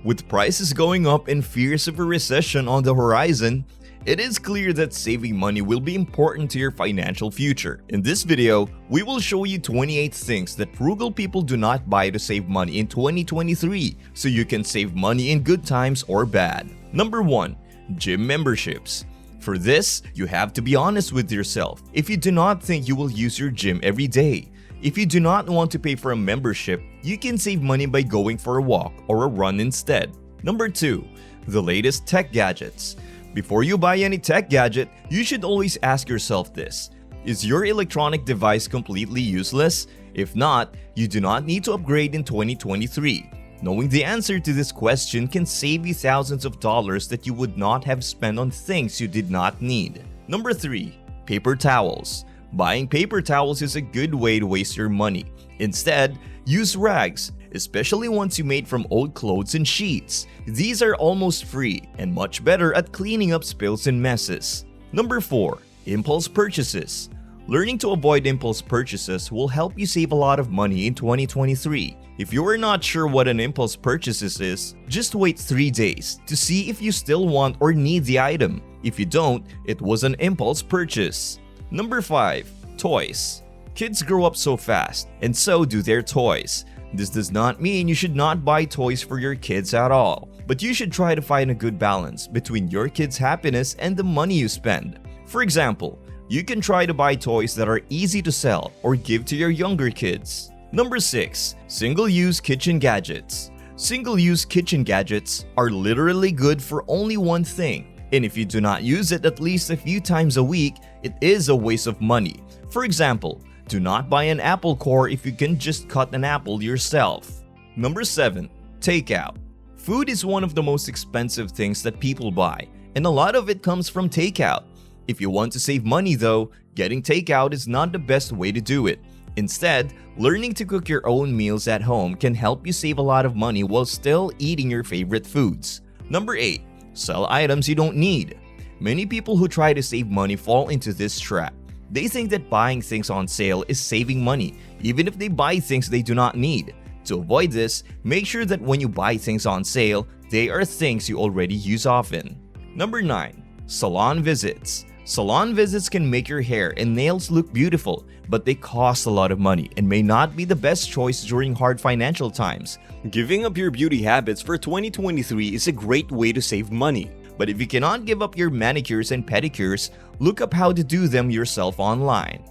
With prices going up and fears of a recession on the horizon, it is clear that saving money will be important to your financial future. In this video, we will show you 28 things that frugal people do not buy to save money in 2023 so you can save money in good times or bad. Number 1. Gym memberships. For this, you have to be honest with yourself. If you do not think you will use your gym every day, if you do not want to pay for a membership, you can save money by going for a walk or a run instead. Number 2. The latest tech gadgets. Before you buy any tech gadget, you should always ask yourself this: is your electronic device completely useless? If not, you do not need to upgrade in 2023. Knowing the answer to this question can save you thousands of dollars that you would not have spent on things you did not need. Number 3. Paper towels. Buying paper towels is a good way to waste your money. Instead, use rags, especially ones you made from old clothes and sheets. These are almost free and much better at cleaning up spills and messes. Number 4. Impulse purchases. Learning to avoid impulse purchases will help you save a lot of money in 2023. If you are not sure what an impulse purchase is, just wait 3 days to see if you still want or need the item. If you don't, it was an impulse purchase. Number 5. Toys. Kids grow up so fast, and so do their toys. This does not mean you should not buy toys for your kids at all, but you should try to find a good balance between your kids' happiness and the money you spend. For example, you can try to buy toys that are easy to sell or give to your younger kids. Number 6. Single-use kitchen gadgets. Single-use kitchen gadgets are literally good for only one thing. And if you do not use it at least a few times a week, it is a waste of money. For example, do not buy an apple core if you can just cut an apple yourself. Number 7. Takeout. Food is one of the most expensive things that people buy, and a lot of it comes from takeout. If you want to save money though, getting takeout is not the best way to do it. Instead, learning to cook your own meals at home can help you save a lot of money while still eating your favorite foods. Number 8. Sell items you don't need. Many people who try to save money fall into this trap. They think that buying things on sale is saving money, even if they buy things they do not need. To avoid this, make sure that when you buy things on sale, they are things you already use often. Number 9. Salon visits. Salon visits can make your hair and nails look beautiful, but they cost a lot of money and may not be the best choice during hard financial times. Giving up your beauty habits for 2023 is a great way to save money. But if you cannot give up your manicures and pedicures, look up how to do them yourself online.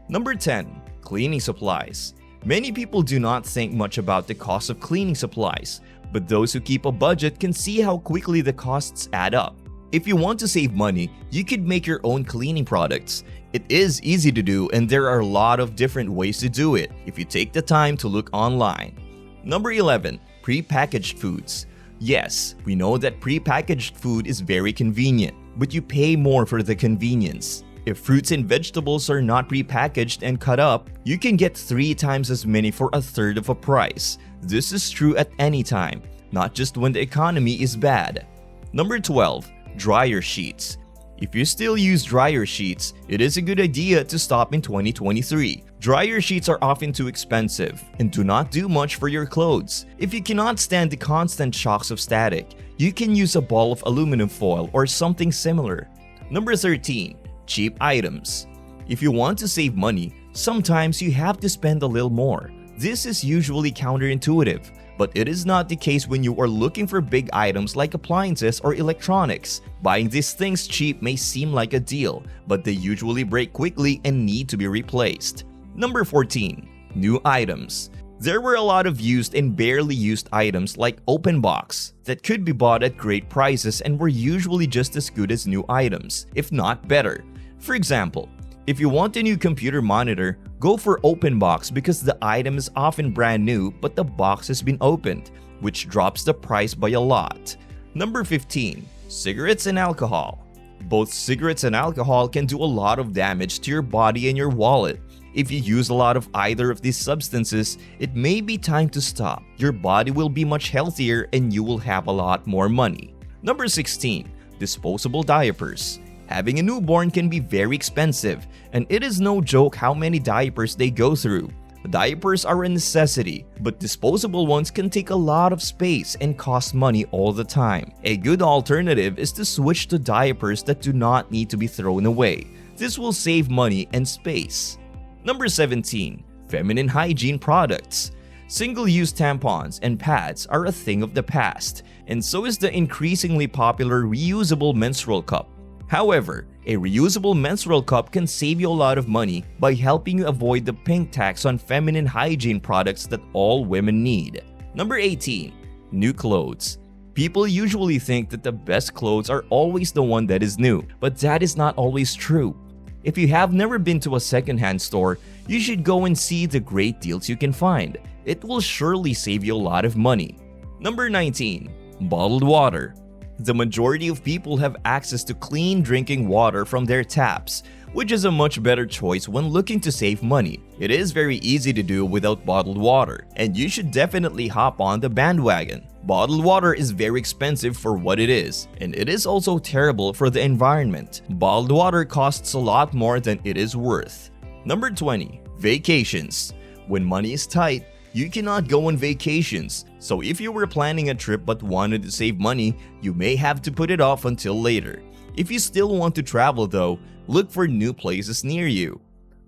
Number 10. Cleaning supplies. Many people do not think much about the cost of cleaning supplies, but those who keep a budget can see how quickly the costs add up. If you want to save money, you could make your own cleaning products. It is easy to do, and there are a lot of different ways to do it if you take the time to look online. Number 11. Pre-packaged foods. Yes, we know that pre-packaged food is very convenient, but you pay more for the convenience. If fruits and vegetables are not pre-packaged and cut up, you can get 3 times as many for a third of a price. This is true at any time, not just when the economy is bad. Number 12. Dryer sheets. If you still use dryer sheets, it is a good idea to stop in 2023. Dryer sheets are often too expensive and do not do much for your clothes. If you cannot stand the constant shocks of static, you can use a ball of aluminum foil or something similar. Number 13. Cheap items. If you want to save money, sometimes you have to spend a little more. This is usually counterintuitive, but it is not the case when you are looking for big items like appliances or electronics. Buying these things cheap may seem like a deal, but they usually break quickly and need to be replaced. Number 14. New items. There were a lot of used and barely used items like open box that could be bought at great prices and were usually just as good as new items, if not better. For example, if you want a new computer monitor, go for open box because the item is often brand new but the box has been opened, which drops the price by a lot. Number 15. Cigarettes and alcohol. Both cigarettes and alcohol can do a lot of damage to your body and your wallet. If you use a lot of either of these substances, it may be time to stop. Your body will be much healthier and you will have a lot more money. Number 16. Disposable diapers. Having a newborn can be very expensive, and it is no joke how many diapers they go through. Diapers are a necessity, but disposable ones can take a lot of space and cost money all the time. A good alternative is to switch to diapers that do not need to be thrown away. This will save money and space. Number 17. Feminine hygiene products. Single-use tampons and pads are a thing of the past, and so is the increasingly popular reusable menstrual cup. However, a reusable menstrual cup can save you a lot of money by helping you avoid the pink tax on feminine hygiene products that all women need. Number 18. New clothes. People usually think that the best clothes are always the one that is new, but that is not always true. If you have never been to a secondhand store, you should go and see the great deals you can find. It will surely save you a lot of money. Number 19. Bottled water. The majority of people have access to clean drinking water from their taps, which is a much better choice when looking to save money. It is very easy to do without bottled water, and you should definitely hop on the bandwagon. Bottled water is very expensive for what it is, and it is also terrible for the environment. Bottled water costs a lot more than it is worth. Number 20. Vacations. When money is tight, you cannot go on vacations, so if you were planning a trip but wanted to save money, you may have to put it off until later. If you still want to travel though, look for new places near you.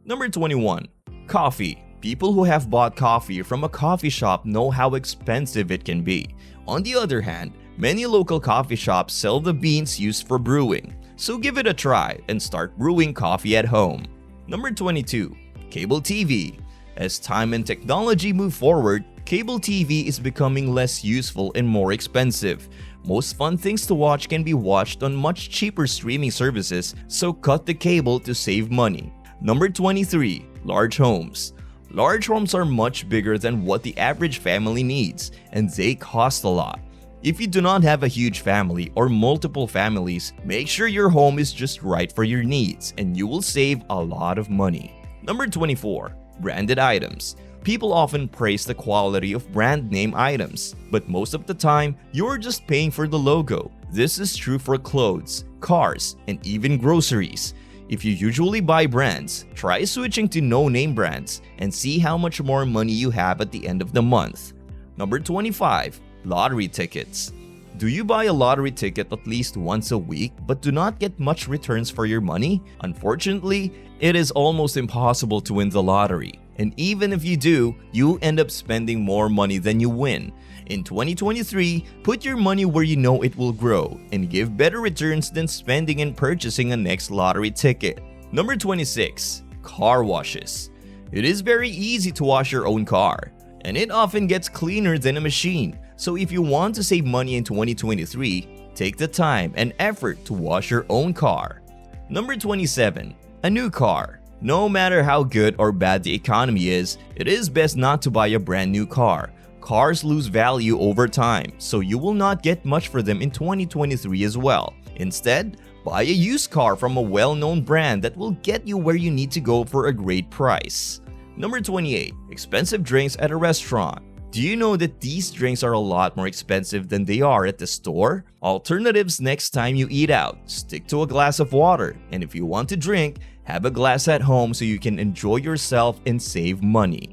Number 21. Coffee. People who have bought coffee from a coffee shop know how expensive it can be. On the other hand, many local coffee shops sell the beans used for brewing, so give it a try and start brewing coffee at home. Number 22. Cable TV. As time and technology move forward, cable TV is becoming less useful and more expensive. Most fun things to watch can be watched on much cheaper streaming services, so cut the cable to save money. Number 23. Large homes. Large homes are much bigger than what the average family needs, and they cost a lot. If you do not have a huge family or multiple families, make sure your home is just right for your needs, and you will save a lot of money. Number 24. Branded items. People often praise the quality of brand name items, but most of the time, you're just paying for the logo. This is true for clothes, cars, and even groceries. If you usually buy brands, try switching to no-name brands and see how much more money you have at the end of the month. Number 25. Lottery tickets. Do you buy a lottery ticket at least once a week but do not get much returns for your money? Unfortunately, it is almost impossible to win the lottery. And even if you do, you end up spending more money than you win. In 2023, put your money where you know it will grow and give better returns than spending and purchasing a next lottery ticket. Number 26. Car washes. It is very easy to wash your own car, and it often gets cleaner than a machine. So if you want to save money in 2023, take the time and effort to wash your own car. Number 27. A new car. No matter how good or bad the economy is, it is best not to buy a brand new car. Cars lose value over time, so you will not get much for them in 2023 as well. Instead, buy a used car from a well-known brand that will get you where you need to go for a great price. Number 28. Expensive drinks at a restaurant. Do you know that these drinks are a lot more expensive than they are at the store? Alternatives next time you eat out. Stick to a glass of water, and if you want to drink, have a glass at home so you can enjoy yourself and save money.